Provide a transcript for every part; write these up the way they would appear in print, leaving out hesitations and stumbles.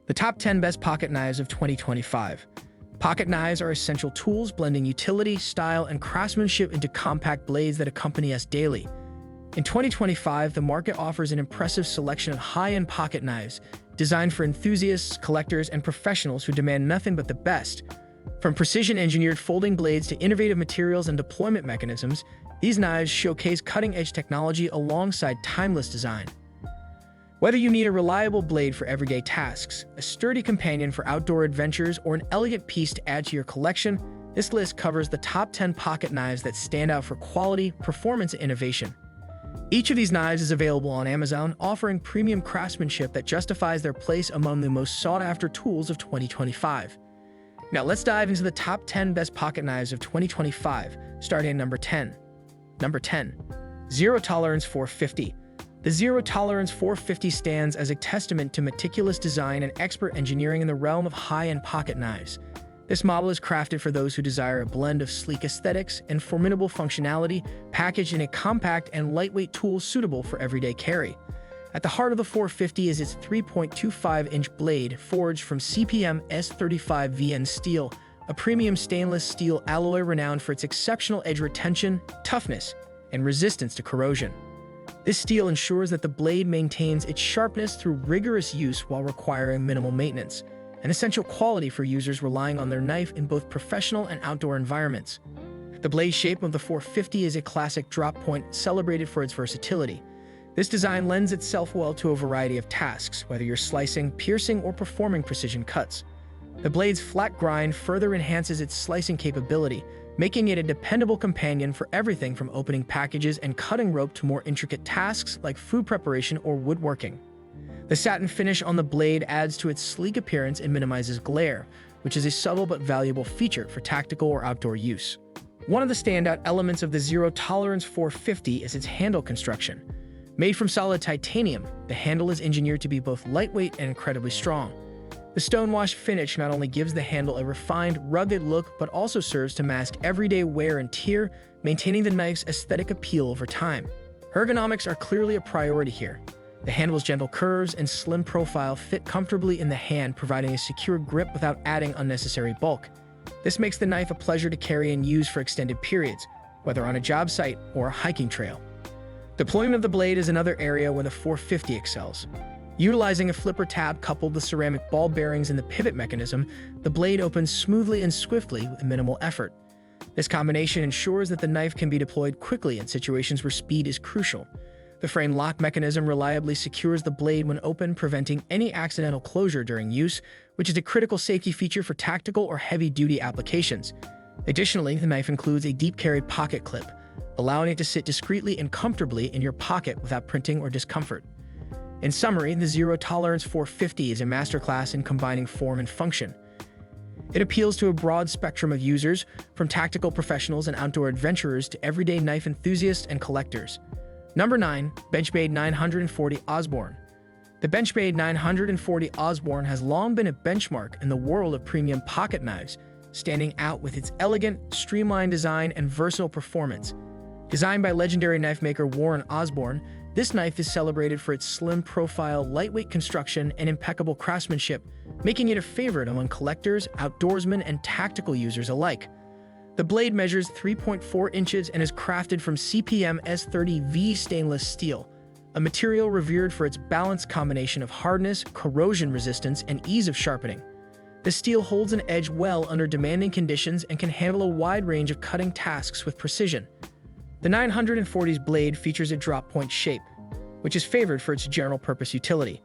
The top 10 best pocket knives of 2025. Pocket knives are essential tools blending utility, style, and craftsmanship into compact blades that accompany us daily. In 2025, the market offers an impressive selection of high-end pocket knives designed for enthusiasts, collectors, and professionals who demand nothing but the best. From precision-engineered folding blades to innovative materials and deployment mechanisms, these knives showcase cutting-edge technology alongside timeless design. Whether you need a reliable blade for everyday tasks, a sturdy companion for outdoor adventures, or an elegant piece to add to your collection, this list covers the top 10 pocket knives that stand out for quality, performance, and innovation. Each of these knives is available on Amazon, offering premium craftsmanship that justifies their place among the most sought-after tools of 2025. Now let's dive into the top 10 best pocket knives of 2025, starting at number 10. Number 10. Zero Tolerance 450. The Zero Tolerance 450 stands as a testament to meticulous design and expert engineering in the realm of high-end pocket knives. This model is crafted for those who desire a blend of sleek aesthetics and formidable functionality, packaged in a compact and lightweight tool suitable for everyday carry. At the heart of the 450 is its 3.25-inch blade forged from CPM S35VN steel, a premium stainless steel alloy renowned for its exceptional edge retention, toughness, and resistance to corrosion. This steel ensures that the blade maintains its sharpness through rigorous use while requiring minimal maintenance, an essential quality for users relying on their knife in both professional and outdoor environments. The blade shape of the 450 is a classic drop point celebrated for its versatility. This design lends itself well to a variety of tasks, whether you're slicing, piercing, or performing precision cuts. The blade's flat grind further enhances its slicing capability, making it a dependable companion for everything from opening packages and cutting rope to more intricate tasks like food preparation or woodworking. The satin finish on the blade adds to its sleek appearance and minimizes glare, which is a subtle but valuable feature for tactical or outdoor use. One of the standout elements of the Zero Tolerance 450 is its handle construction. Made from solid titanium, the handle is engineered to be both lightweight and incredibly strong. The stonewash finish not only gives the handle a refined, rugged look, but also serves to mask everyday wear and tear, maintaining the knife's aesthetic appeal over time. Ergonomics are clearly a priority here. The handle's gentle curves and slim profile fit comfortably in the hand, providing a secure grip without adding unnecessary bulk. This makes the knife a pleasure to carry and use for extended periods, whether on a job site or a hiking trail. Deployment of the blade is another area where the 450 excels. Utilizing a flipper tab coupled with ceramic ball bearings in the pivot mechanism, the blade opens smoothly and swiftly with minimal effort. This combination ensures that the knife can be deployed quickly in situations where speed is crucial. The frame lock mechanism reliably secures the blade when open, preventing any accidental closure during use, which is a critical safety feature for tactical or heavy-duty applications. Additionally, the knife includes a deep-carry pocket clip, allowing it to sit discreetly and comfortably in your pocket without printing or discomfort. In summary, the Zero Tolerance 450 is a masterclass in combining form and function. It appeals to a broad spectrum of users, from tactical professionals and outdoor adventurers to everyday knife enthusiasts and collectors. Number 9. Benchmade 940 Osborne. The Benchmade 940 Osborne has long been a benchmark in the world of premium pocket knives, standing out with its elegant, streamlined design and versatile performance. Designed by legendary knife maker Warren Osborne, this knife is celebrated for its slim profile, lightweight construction, and impeccable craftsmanship, making it a favorite among collectors, outdoorsmen, and tactical users alike. The blade measures 3.4 inches and is crafted from CPM S30V stainless steel, a material revered for its balanced combination of hardness, corrosion resistance, and ease of sharpening. The steel holds an edge well under demanding conditions and can handle a wide range of cutting tasks with precision. The 940's blade features a drop-point shape, which is favored for its general-purpose utility.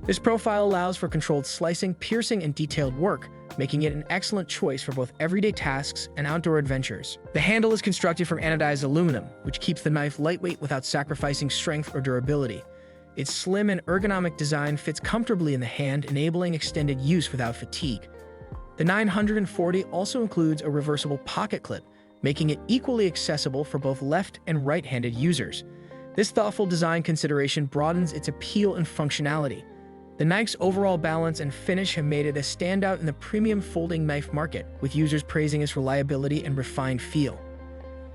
This profile allows for controlled slicing, piercing, and detailed work, making it an excellent choice for both everyday tasks and outdoor adventures. The handle is constructed from anodized aluminum, which keeps the knife lightweight without sacrificing strength or durability. Its slim and ergonomic design fits comfortably in the hand, enabling extended use without fatigue. The 940 also includes a reversible pocket clip, making it equally accessible for both left and right-handed users. This thoughtful design consideration broadens its appeal and functionality. The knife's overall balance and finish have made it a standout in the premium folding knife market, with users praising its reliability and refined feel.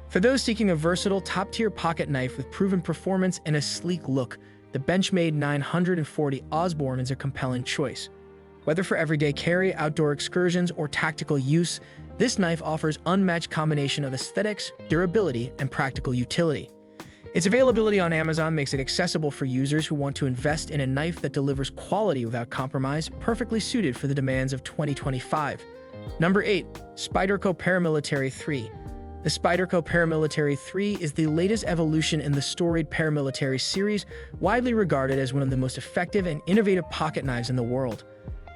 For those seeking a versatile, top-tier pocket knife with proven performance and a sleek look, the Benchmade 940 Osborne is a compelling choice. Whether for everyday carry, outdoor excursions, or tactical use, this knife offers unmatched combination of aesthetics, durability, and practical utility. Its availability on Amazon makes it accessible for users who want to invest in a knife that delivers quality without compromise, perfectly suited for the demands of 2025. Number 8. Spyderco Paramilitary 3. The Spyderco Paramilitary 3 is the latest evolution in the storied paramilitary series, widely regarded as one of the most effective and innovative pocket knives in the world.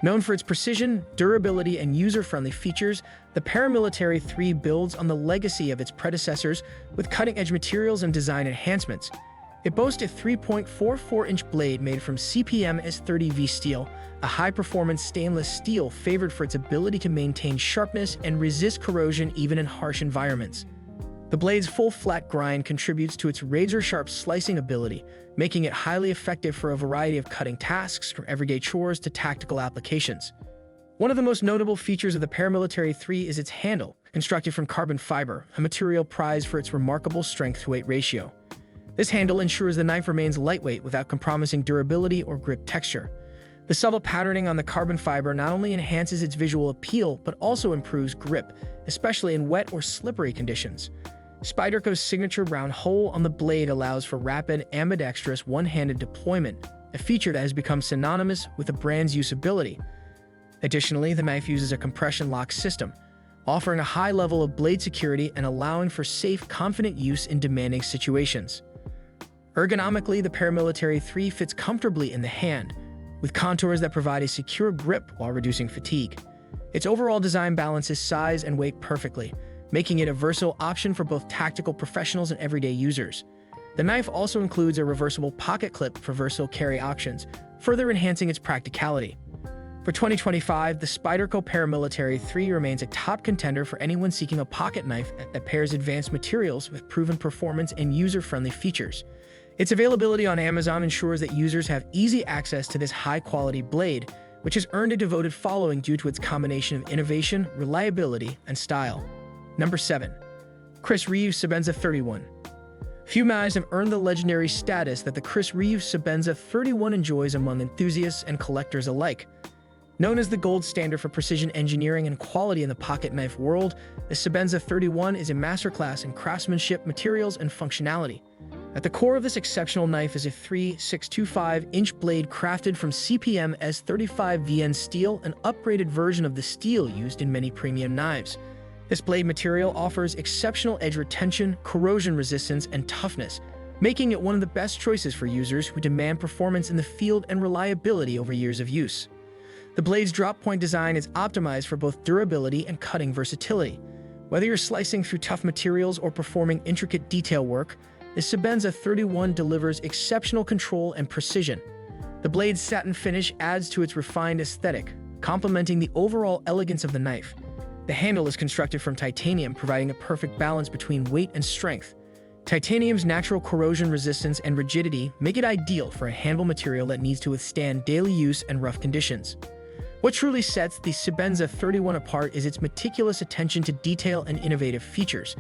Known for its precision, durability, and user-friendly features, the Paramilitary 3 builds on the legacy of its predecessors with cutting-edge materials and design enhancements. It boasts a 3.44-inch blade made from CPM S30V steel, a high-performance stainless steel favored for its ability to maintain sharpness and resist corrosion even in harsh environments. The blade's full flat grind contributes to its razor-sharp slicing ability, making it highly effective for a variety of cutting tasks, from everyday chores to tactical applications. One of the most notable features of the Paramilitary 3 is its handle, constructed from carbon fiber, a material prized for its remarkable strength-to-weight ratio. This handle ensures the knife remains lightweight without compromising durability or grip texture. The subtle patterning on the carbon fiber not only enhances its visual appeal, but also improves grip, especially in wet or slippery conditions. Spyderco's signature round hole on the blade allows for rapid, ambidextrous, one-handed deployment, a feature that has become synonymous with the brand's usability. Additionally, the knife uses a compression lock system, offering a high level of blade security and allowing for safe, confident use in demanding situations. Ergonomically, the Paramilitary 3 fits comfortably in the hand, with contours that provide a secure grip while reducing fatigue. Its overall design balances size and weight perfectly, making it a versatile option for both tactical professionals and everyday users. The knife also includes a reversible pocket clip for versatile carry options, further enhancing its practicality. For 2025, the Spyderco Paramilitary 3 remains a top contender for anyone seeking a pocket knife that pairs advanced materials with proven performance and user-friendly features. Its availability on Amazon ensures that users have easy access to this high-quality blade, which has earned a devoted following due to its combination of innovation, reliability, and style. Number 7. Reeves Sebenza 31. Few knives have earned the legendary status that the Reeves Sebenza 31 enjoys among enthusiasts and collectors alike. Known as the gold standard for precision engineering and quality in the pocket knife world, the Sebenza 31 is a masterclass in craftsmanship, materials, and functionality. At the core of this exceptional knife is a 3.625-inch blade crafted from CPM S35VN steel, an upgraded version of the steel used in many premium knives. This blade material offers exceptional edge retention, corrosion resistance, and toughness, making it one of the best choices for users who demand performance in the field and reliability over years of use. The blade's drop-point design is optimized for both durability and cutting versatility. Whether you're slicing through tough materials or performing intricate detail work, the Sebenza 31 delivers exceptional control and precision. The blade's satin finish adds to its refined aesthetic, complementing the overall elegance of the knife. The handle is constructed from titanium, providing a perfect balance between weight and strength. Titanium's natural corrosion resistance and rigidity make it ideal for a handle material that needs to withstand daily use and rough conditions. What truly sets the Sebenza 31 apart is its meticulous attention to detail and innovative features.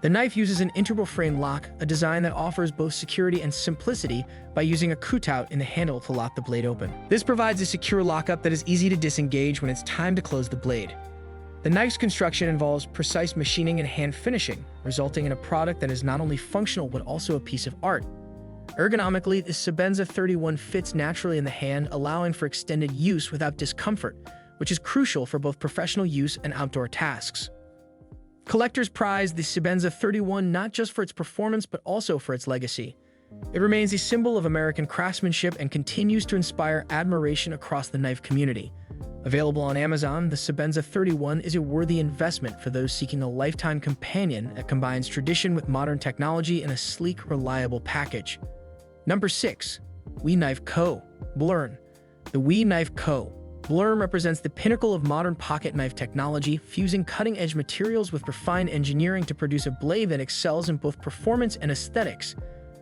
The knife uses an integral frame lock, a design that offers both security and simplicity by using a cutout in the handle to lock the blade open. This provides a secure lockup that is easy to disengage when it's time to close the blade. The knife's construction involves precise machining and hand finishing, resulting in a product that is not only functional but also a piece of art. Ergonomically, the Sebenza 31 fits naturally in the hand, allowing for extended use without discomfort, which is crucial for both professional use and outdoor tasks. Collectors prize the Sebenza 31 not just for its performance but also for its legacy. It remains a symbol of American craftsmanship and continues to inspire admiration across the knife community. Available on Amazon, the Sebenza 31 is a worthy investment for those seeking a lifetime companion that combines tradition with modern technology in a sleek, reliable package. Number 6. Wii Knife Co Blurn. The Wii Knife Co Blurn represents the pinnacle of modern pocket knife technology, fusing cutting-edge materials with refined engineering to produce a blade that excels in both performance and aesthetics.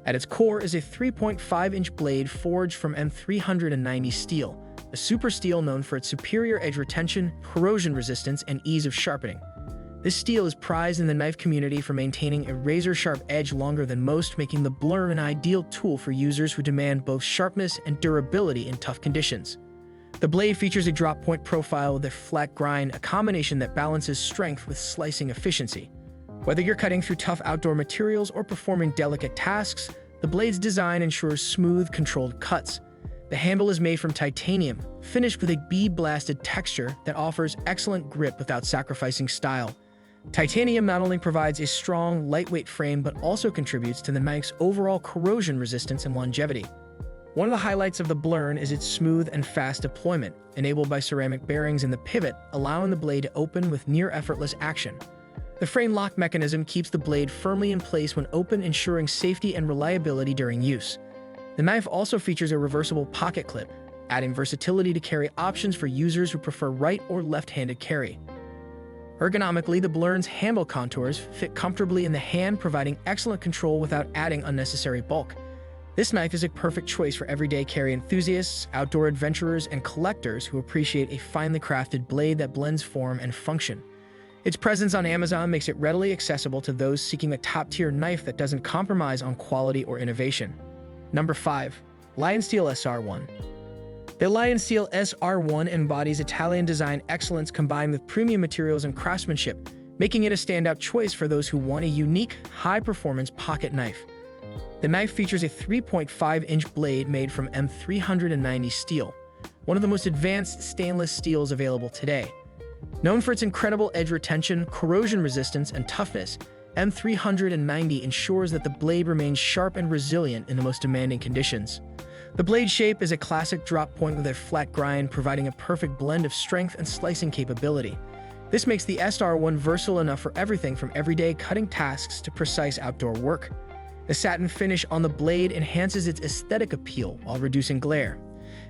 At its core is a 3.5-inch blade forged from M390 steel, a super steel known for its superior edge retention, corrosion resistance, and ease of sharpening. This steel is prized in the knife community for maintaining a razor-sharp edge longer than most, making the Blurn an ideal tool for users who demand both sharpness and durability in tough conditions. The blade features a drop point profile with a flat grind, a combination that balances strength with slicing efficiency. Whether you're cutting through tough outdoor materials or performing delicate tasks, the blade's design ensures smooth, controlled cuts. The handle is made from titanium, finished with a bead-blasted texture that offers excellent grip without sacrificing style. Titanium not only provides a strong, lightweight frame but also contributes to the knife's overall corrosion resistance and longevity. One of the highlights of the Blurn is its smooth and fast deployment, enabled by ceramic bearings in the pivot, allowing the blade to open with near-effortless action. The frame lock mechanism keeps the blade firmly in place when open, ensuring safety and reliability during use. The knife also features a reversible pocket clip, adding versatility to carry options for users who prefer right or left-handed carry. Ergonomically, the Blurn's handle contours fit comfortably in the hand, providing excellent control without adding unnecessary bulk. This knife is a perfect choice for everyday carry enthusiasts, outdoor adventurers, and collectors who appreciate a finely crafted blade that blends form and function. Its presence on Amazon makes it readily accessible to those seeking a top-tier knife that doesn't compromise on quality or innovation. Number 5. LionSteel SR1. The LionSteel SR1 embodies Italian design excellence combined with premium materials and craftsmanship, making it a standout choice for those who want a unique, high-performance pocket knife. The knife features a 3.5-inch blade made from M390 steel, one of the most advanced stainless steels available today. Known for its incredible edge retention, corrosion resistance, and toughness, M390 ensures that the blade remains sharp and resilient in the most demanding conditions. The blade shape is a classic drop point with a flat grind, providing a perfect blend of strength and slicing capability. This makes the SR1 versatile enough for everything from everyday cutting tasks to precise outdoor work. The satin finish on the blade enhances its aesthetic appeal while reducing glare.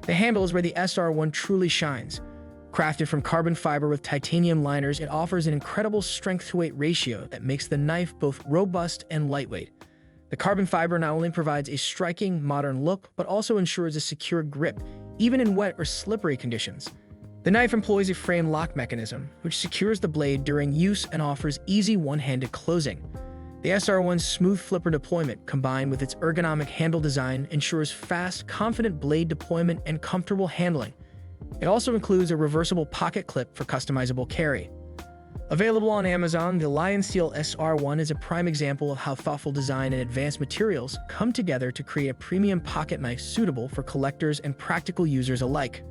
The handle is where the SR1 truly shines. Crafted from carbon fiber with titanium liners, it offers an incredible strength-to-weight ratio that makes the knife both robust and lightweight. The carbon fiber not only provides a striking, modern look, but also ensures a secure grip, even in wet or slippery conditions. The knife employs a frame lock mechanism, which secures the blade during use and offers easy one-handed closing. The SR1's smooth flipper deployment, combined with its ergonomic handle design, ensures fast, confident blade deployment and comfortable handling. It also includes a reversible pocket clip for customizable carry. Available on Amazon, the LionSteel SR1 is a prime example of how thoughtful design and advanced materials come together to create a premium pocket knife suitable for collectors and practical users alike.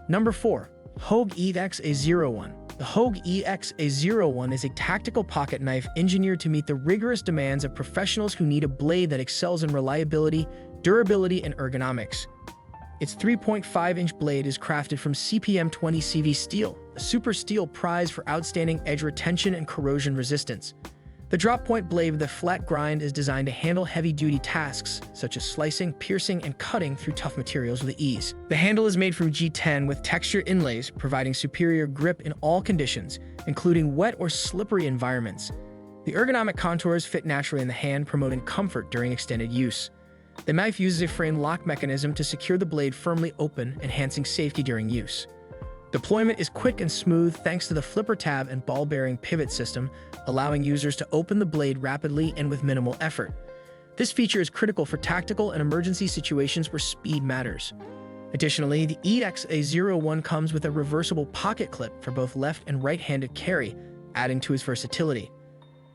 Number 4. Hogue EXA01. The Hogue EXA01 is a tactical pocket knife engineered to meet the rigorous demands of professionals who need a blade that excels in reliability, durability, and ergonomics. Its 3.5-inch blade is crafted from CPM 20 CV steel, a super steel prize for outstanding edge retention and corrosion resistance. The drop point blade with a flat grind is designed to handle heavy-duty tasks, such as slicing, piercing, and cutting through tough materials with ease. The handle is made from G10 with texture inlays, providing superior grip in all conditions, including wet or slippery environments. The ergonomic contours fit naturally in the hand, promoting comfort during extended use. The knife uses a frame lock mechanism to secure the blade firmly open, enhancing safety during use. Deployment is quick and smooth thanks to the flipper tab and ball-bearing pivot system, allowing users to open the blade rapidly and with minimal effort. This feature is critical for tactical and emergency situations where speed matters. Additionally, the EXA01 comes with a reversible pocket clip for both left and right-handed carry, adding to its versatility.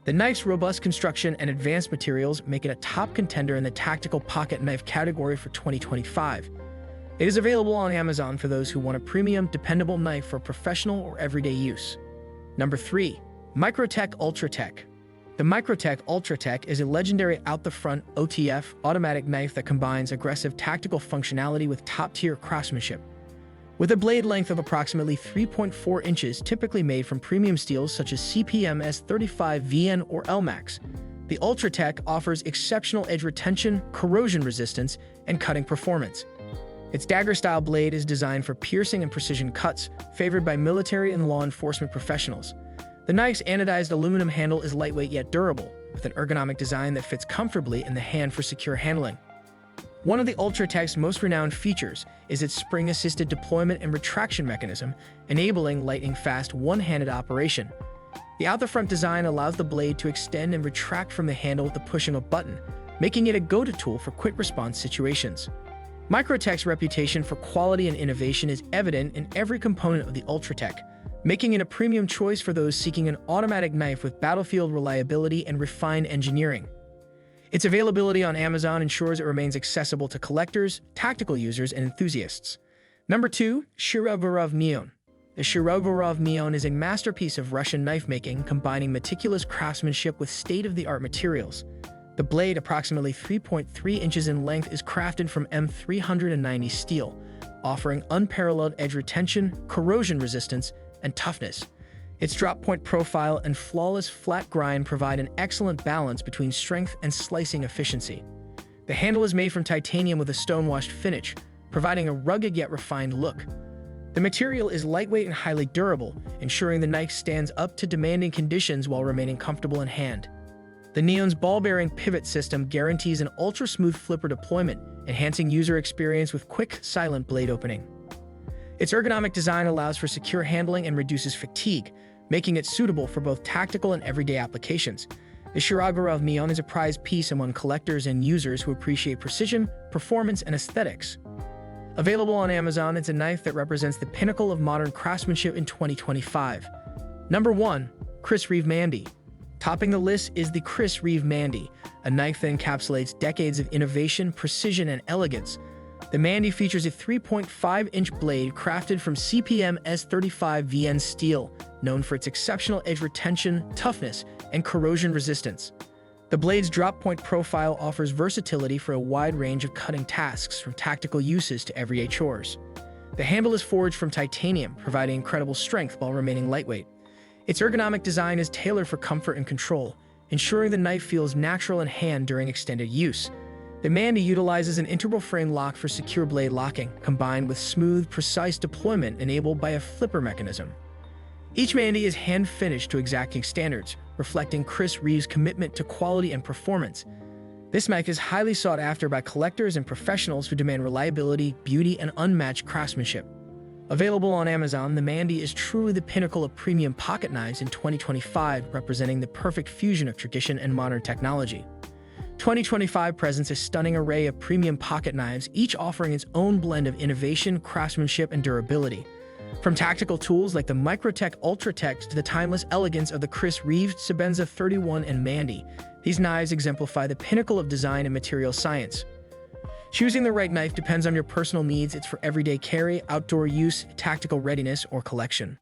The knife's robust construction and advanced materials make it a top contender in the tactical pocket knife category for 2025. It is available on Amazon for those who want a premium, dependable knife for professional or everyday use. Number 3. Microte UltraTech. The Microte UltraTech is a legendary out-the-front OTF automatic knife that combines aggressive tactical functionality with top-tier craftsmanship. With a blade length of approximately 3.4 inches, typically made from premium steels such as CPM S35 VN or LMAX, the UltraTech offers exceptional edge retention, corrosion resistance, and cutting performance. Its dagger-style blade is designed for piercing and precision cuts, favored by military and law enforcement professionals. The knife's anodized aluminum handle is lightweight yet durable, with an ergonomic design that fits comfortably in the hand for secure handling. One of the UltraTech's most renowned features is its spring-assisted deployment and retraction mechanism, enabling lightning-fast one-handed operation. The out-the-front design allows the blade to extend and retract from the handle with the pushing of a button, making it a go-to tool for quick response situations. Microte's reputation for quality and innovation is evident in every component of the UltraTech, making it a premium choice for those seeking an automatic knife with battlefield reliability and refined engineering. Its availability on Amazon ensures it remains accessible to collectors, tactical users, and enthusiasts. Number 2. Shiro Varov Meon. The Shiro Varov Meon is a masterpiece of Russian knife-making, combining meticulous craftsmanship with state-of-the-art materials. The blade, approximately 3.3 inches in length, is crafted from M390 steel, offering unparalleled edge retention, corrosion resistance, and toughness. Its drop-point profile and flawless flat grind provide an excellent balance between strength and slicing efficiency. The handle is made from titanium with a stone-washed finish, providing a rugged yet refined look. The material is lightweight and highly durable, ensuring the knife stands up to demanding conditions while remaining comfortable in hand. The Meon's ball-bearing pivot system guarantees an ultra-smooth flipper deployment, enhancing user experience with quick, silent blade opening. Its ergonomic design allows for secure handling and reduces fatigue, making it suitable for both tactical and everyday applications. The Shiro Varov Meon is a prized piece among collectors and users who appreciate precision, performance, and aesthetics. Available on Amazon, it's a knife that represents the pinnacle of modern craftsmanship in 2025. Number 1. Reeve Mandy. Topping the list is the Reeve Mandy, a knife that encapsulates decades of innovation, precision, and elegance. The Mandy features a 3.5-inch blade crafted from CPM S35VN steel, known for its exceptional edge retention, toughness, and corrosion resistance. The blade's drop-point profile offers versatility for a wide range of cutting tasks, from tactical uses to everyday chores. The handle is forged from titanium, providing incredible strength while remaining lightweight. Its ergonomic design is tailored for comfort and control, ensuring the knife feels natural in hand during extended use. The Mandy utilizes an integral frame lock for secure blade locking, combined with smooth, precise deployment enabled by a flipper mechanism. Each Mandy is hand-finished to exacting standards, reflecting Reeve's commitment to quality and performance. This knife is highly sought after by collectors and professionals who demand reliability, beauty, and unmatched craftsmanship. Available on Amazon, the Mandy is truly the pinnacle of premium pocket knives in 2025, representing the perfect fusion of tradition and modern technology. 2025 presents a stunning array of premium pocket knives, each offering its own blend of innovation, craftsmanship, and durability. From tactical tools like the Microte UltraTech to the timeless elegance of the Reeves, Sebenza 31, and Mandy, these knives exemplify the pinnacle of design and material science. Choosing the right knife depends on your personal needs. It's for everyday carry, outdoor use, tactical readiness, or collection.